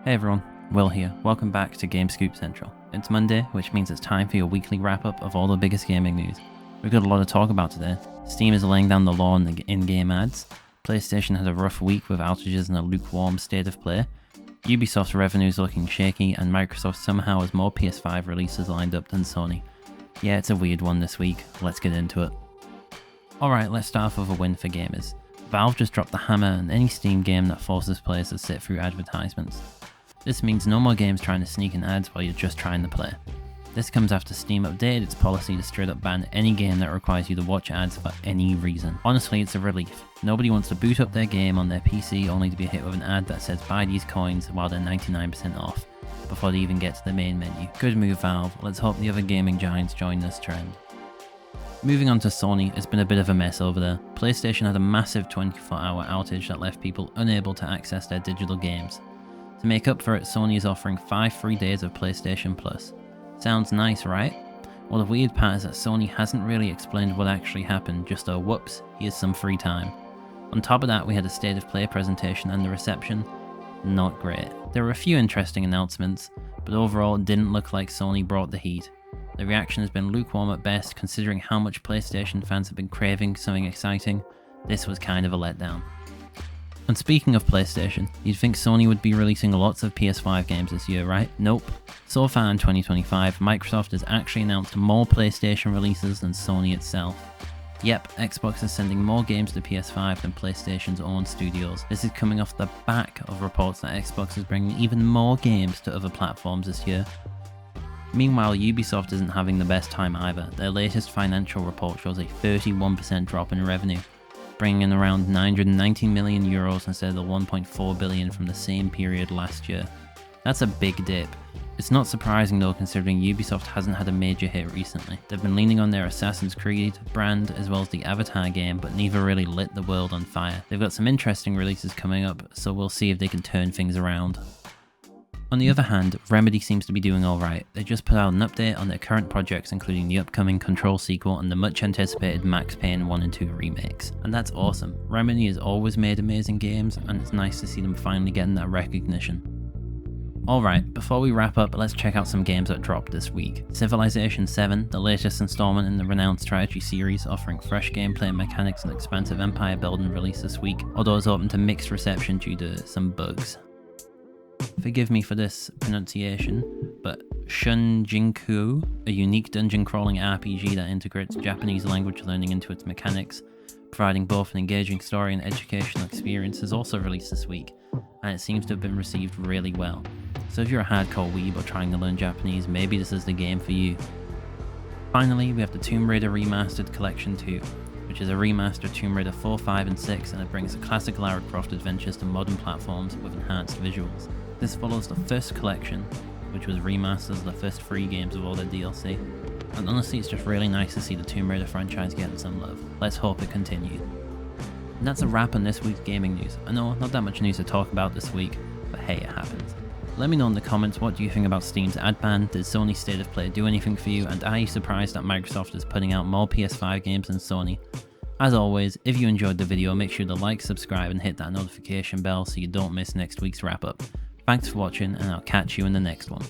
Hey everyone, Will here. Welcome back to Game Scoop Central. It's Monday, which means it's time for your weekly wrap-up of all the biggest gaming news. We've got a lot to talk about today. Steam is laying down the law on the in-game ads. PlayStation had a rough week with outages and a lukewarm state of play. Ubisoft's revenue is looking shaky, and Microsoft somehow has more PS5 releases lined up than Sony. Yeah, it's a weird one this week. Let's get into it. Alright, let's start off with a win for gamers. Valve just dropped the hammer on any Steam game that forces players to sit through advertisements. This means no more games trying to sneak in ads while you're just trying to play. This comes after Steam updated its policy to straight up ban any game that requires you to watch ads for any reason. Honestly, it's a relief. Nobody wants to boot up their game on their PC only to be hit with an ad that says buy these coins while they're 99% off, before they even get to the main menu. Good move, Valve. Let's hope the other gaming giants join this trend. Moving on to Sony, it's been a bit of a mess over there. PlayStation had a massive 24-hour outage that left people unable to access their digital games. To make up for it, Sony is offering 5 free days of PlayStation Plus. Sounds nice, right? Well, the weird part is that Sony hasn't really explained what actually happened, just a whoops, here's some free time. On top of that, we had a State of Play presentation and the reception, not great. There were a few interesting announcements, but overall it didn't look like Sony brought the heat. The reaction has been lukewarm at best, considering how much PlayStation fans have been craving something exciting. This was kind of a letdown. And speaking of PlayStation, you'd think Sony would be releasing lots of PS5 games this year, right? Nope. So far in 2025, Microsoft has actually announced more PlayStation releases than Sony itself. Yep, Xbox is sending more games to PS5 than PlayStation's own studios. This is coming off the back of reports that Xbox is bringing even more games to other platforms this year. Meanwhile, Ubisoft isn't having the best time either. Their latest financial report shows a 31% drop in revenue, bringing in around 990 million euros instead of the 1.4 billion from the same period last year. That's a big dip. It's not surprising though, considering Ubisoft hasn't had a major hit recently. They've been leaning on their Assassin's Creed brand as well as the Avatar game, but neither really lit the world on fire. They've got some interesting releases coming up, so we'll see if they can turn things around. On the other hand, Remedy seems to be doing alright. They just put out an update on their current projects, including the upcoming Control sequel and the much anticipated Max Payne 1 and 2 remakes. And that's awesome. Remedy has always made amazing games, and it's nice to see them finally getting that recognition. Alright, before we wrap up, let's check out some games that dropped this week. Civilization 7, the latest installment in the renowned strategy series, offering fresh gameplay mechanics and expansive empire building, released this week, although it's open to mixed reception due to some bugs. Forgive me for this pronunciation, but Shunjinku, a unique dungeon crawling RPG that integrates Japanese language learning into its mechanics, providing both an engaging story and educational experience, is also released this week, and it seems to have been received really well. So if you're a hardcore weeb or trying to learn Japanese, maybe this is the game for you. Finally, we have the Tomb Raider Remastered Collection 2, which is a remastered Tomb Raider 4, 5 and 6, and it brings the classic Lara Croft adventures to modern platforms with enhanced visuals. This follows the first collection, which was remastered as the first 3 games of all their DLC, and honestly it's just really nice to see the Tomb Raider franchise getting some love. Let's hope it continues. And that's a wrap on this week's gaming news. I know, not that much news to talk about this week, but hey, it happens. Let me know in the comments, what do you think about Steam's ad ban? Did Sony State of Play do anything for you? And are you surprised that Microsoft is putting out more PS5 games than Sony? As always, if you enjoyed the video, make sure to like, subscribe and hit that notification bell so you don't miss next week's wrap up. Thanks for watching, and I'll catch you in the next one.